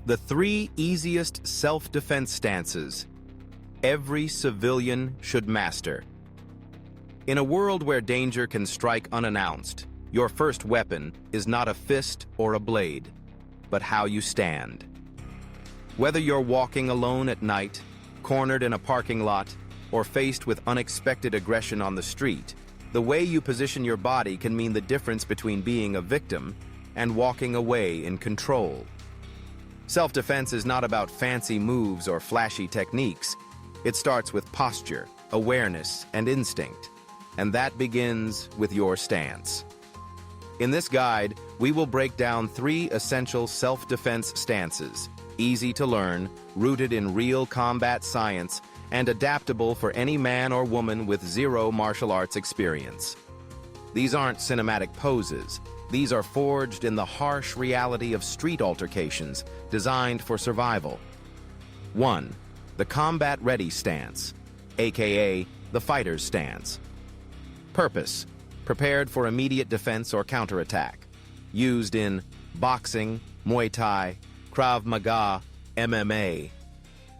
The 3 easiest self-defense stances every civilian should master. In a world where danger can strike unannounced, your first weapon is not a fist or a blade, but how you stand. Whether you're walking alone at night, cornered in a parking lot, or faced with unexpected aggression on the street, the way you position your body can mean the difference between being a victim and walking away in control. Self-defense is not about fancy moves or flashy techniques. It starts with posture, awareness, and instinct, and that begins with your stance. In this guide, we will break down 3 essential self-defense stances, easy to learn, rooted in real combat science, and adaptable for any man or woman with 0 martial arts experience. These aren't cinematic poses. These are forged in the harsh reality of street altercations, designed for survival. 1. The combat-ready stance, aka the fighter's stance. Purpose: prepared for immediate defense or counterattack. Used in boxing, Muay Thai, Krav Maga, MMA.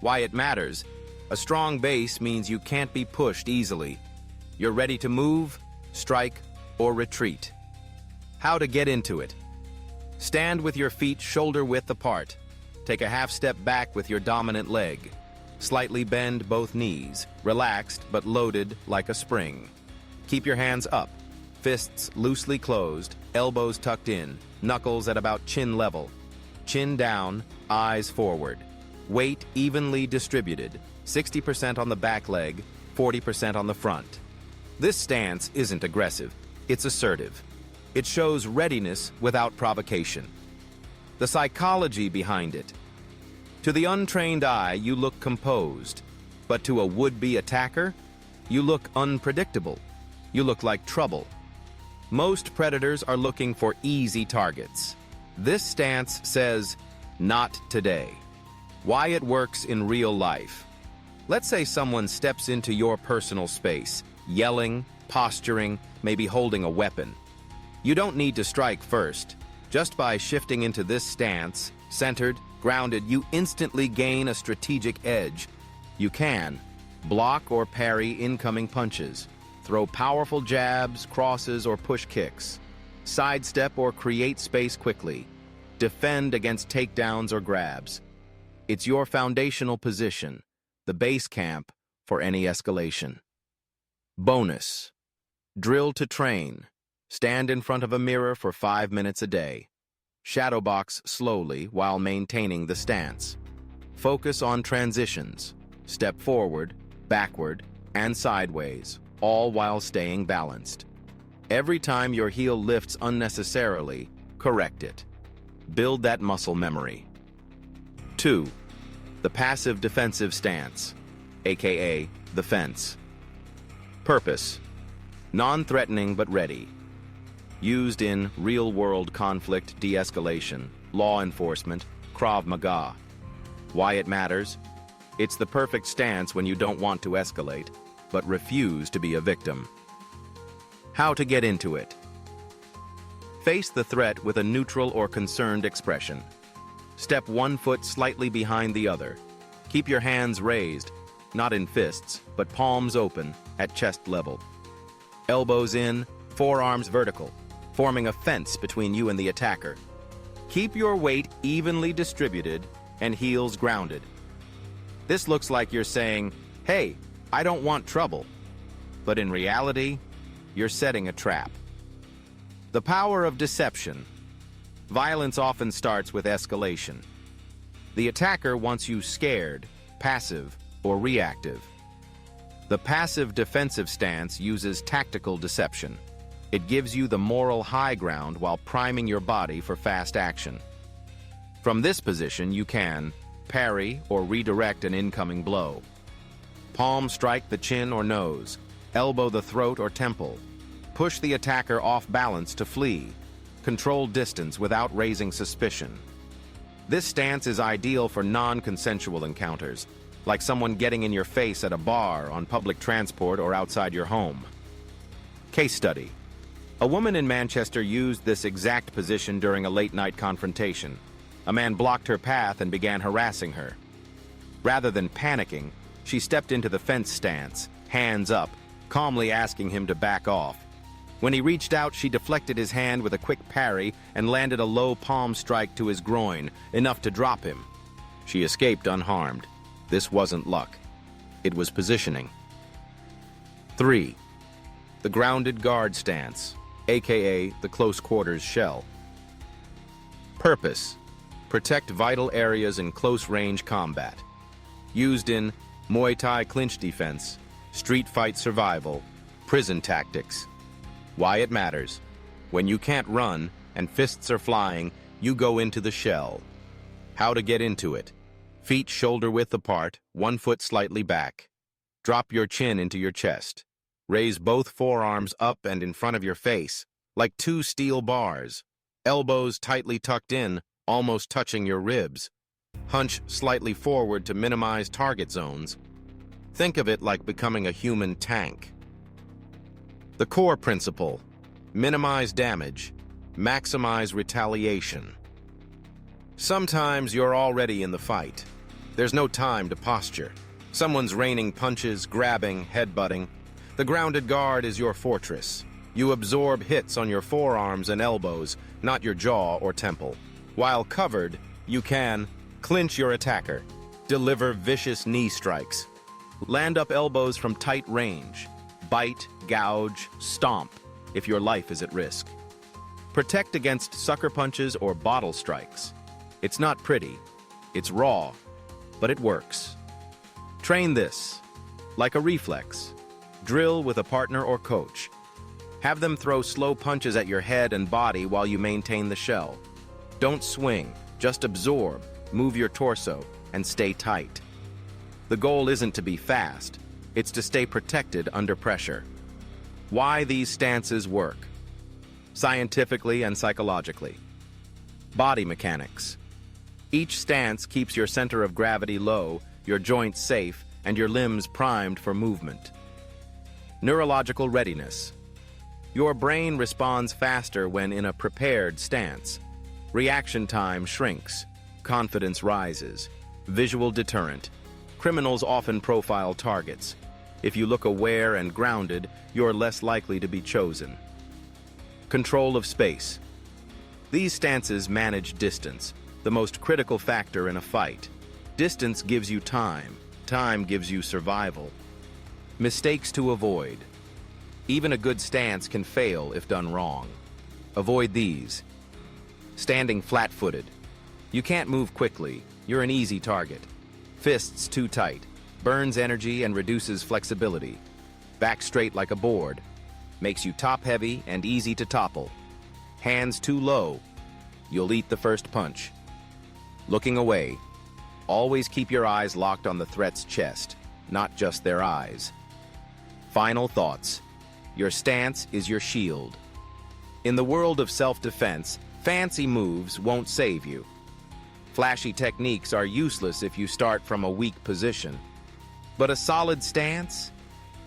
Why it matters: a strong base means you can't be pushed easily. You're ready to move, strike, or retreat. How to get into it. Stand with your feet shoulder-width apart. Take a half step back with your dominant leg. Slightly bend both knees, relaxed but loaded like a spring. Keep your hands up, fists loosely closed, elbows tucked in, knuckles at about chin level. Chin down, eyes forward. Weight evenly distributed, 60% on the back leg, 40% on the front. This stance isn't aggressive, it's assertive. It shows readiness without provocation. The psychology behind it. To the untrained eye, you look composed, but to a would-be attacker, you look unpredictable. You look like trouble. Most predators are looking for easy targets. This stance says, "Not today." Why it works in real life. Let's say someone steps into your personal space, yelling, posturing, maybe holding a weapon. You don't need to strike first. Just by shifting into this stance, centered, grounded, you instantly gain a strategic edge. You can block or parry incoming punches, throw powerful jabs, crosses, or push kicks, sidestep or create space quickly, defend against takedowns or grabs. It's your foundational position, the base camp for any escalation. Bonus: drill to train. Stand in front of a mirror for 5 minutes a day. Shadowbox slowly while maintaining the stance. Focus on transitions. Step forward, backward, and sideways, all while staying balanced. Every time your heel lifts unnecessarily, correct it. Build that muscle memory. 2. The passive defensive stance, aka the fence. Purpose: non-threatening but ready. Used in real-world conflict de-escalation, law enforcement, Krav Maga. Why it matters? It's the perfect stance when you don't want to escalate, but refuse to be a victim. How to get into it. Face the threat with a neutral or concerned expression. Step 1 foot slightly behind the other. Keep your hands raised, not in fists, but palms open, at chest level. Elbows in, forearms vertical, forming a fence between you and the attacker. Keep your weight evenly distributed and heels grounded. This looks like you're saying, "Hey, I don't want trouble." But in reality, you're setting a trap. The power of deception. Violence often starts with escalation. The attacker wants you scared, passive, or reactive. The passive defensive stance uses tactical deception. It gives you the moral high ground while priming your body for fast action. From this position, you can parry or redirect an incoming blow. Palm strike the chin or nose, elbow the throat or temple. Push the attacker off balance to flee. Control distance without raising suspicion. This stance is ideal for non-consensual encounters, like someone getting in your face at a bar, on public transport, or outside your home. Case study. A woman in Manchester used this exact position during a late-night confrontation. A man blocked her path and began harassing her. Rather than panicking, she stepped into the fence stance, hands up, calmly asking him to back off. When he reached out, she deflected his hand with a quick parry and landed a low palm strike to his groin, enough to drop him. She escaped unharmed. This wasn't luck. It was positioning. 3. The grounded guard stance, aka the close quarters shell. Purpose: protect vital areas in close-range combat. Used in Muay Thai clinch defense, street fight survival, prison tactics. Why it matters: when you can't run and fists are flying, you go into the shell. How to get into it: feet shoulder-width apart, 1 foot slightly back. Drop your chin into your chest. Raise both forearms up and in front of your face, like 2 steel bars. Elbows tightly tucked in, almost touching your ribs. Hunch slightly forward to minimize target zones. Think of it like becoming a human tank. The core principle: minimize damage, maximize retaliation. Sometimes you're already in the fight. There's no time to posture. Someone's raining punches, grabbing, headbutting. The grounded guard is your fortress. You absorb hits on your forearms and elbows, not your jaw or temple. While covered, you can clinch your attacker, deliver vicious knee strikes, land up elbows from tight range, bite, gouge, stomp if your life is at risk. Protect against sucker punches or bottle strikes. It's not pretty, it's raw, but it works. Train this, like a reflex. Drill with a partner or coach. Have them throw slow punches at your head and body while you maintain the shell. Don't swing, just absorb, move your torso, and stay tight. The goal isn't to be fast, it's to stay protected under pressure. Why these stances work: scientifically and psychologically. Body mechanics. Each stance keeps your center of gravity low, your joints safe, and your limbs primed for movement. Neurological readiness. Your brain responds faster when in a prepared stance. Reaction time shrinks. Confidence rises. Visual deterrent. Criminals often profile targets. If you look aware and grounded, you're less likely to be chosen. Control of space. These stances manage distance, the most critical factor in a fight. Distance gives you time. Time gives you survival. Mistakes to avoid. Even a good stance can fail if done wrong. Avoid these. Standing flat-footed. You can't move quickly. You're an easy target. Fists too tight. Burns energy and reduces flexibility. Back straight like a board. Makes you top-heavy and easy to topple. Hands too low. You'll eat the first punch. Looking away. Always keep your eyes locked on the threat's chest, not just their eyes. Final thoughts. Your stance is your shield. In the world of self-defense, fancy moves won't save you. Flashy techniques are useless if you start from a weak position. But a solid stance?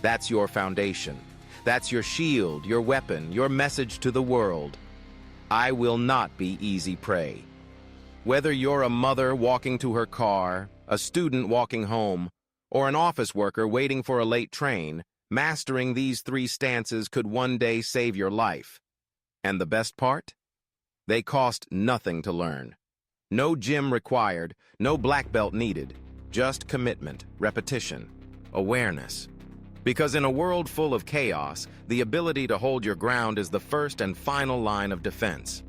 That's your foundation. That's your shield, your weapon, your message to the world. I will not be easy prey. Whether you're a mother walking to her car, a student walking home, or an office worker waiting for a late train, mastering these 3 stances could one day save your life. And the best part? They cost nothing to learn. No gym required, no black belt needed, just commitment, repetition, awareness. Because in a world full of chaos, the ability to hold your ground is the first and final line of defense.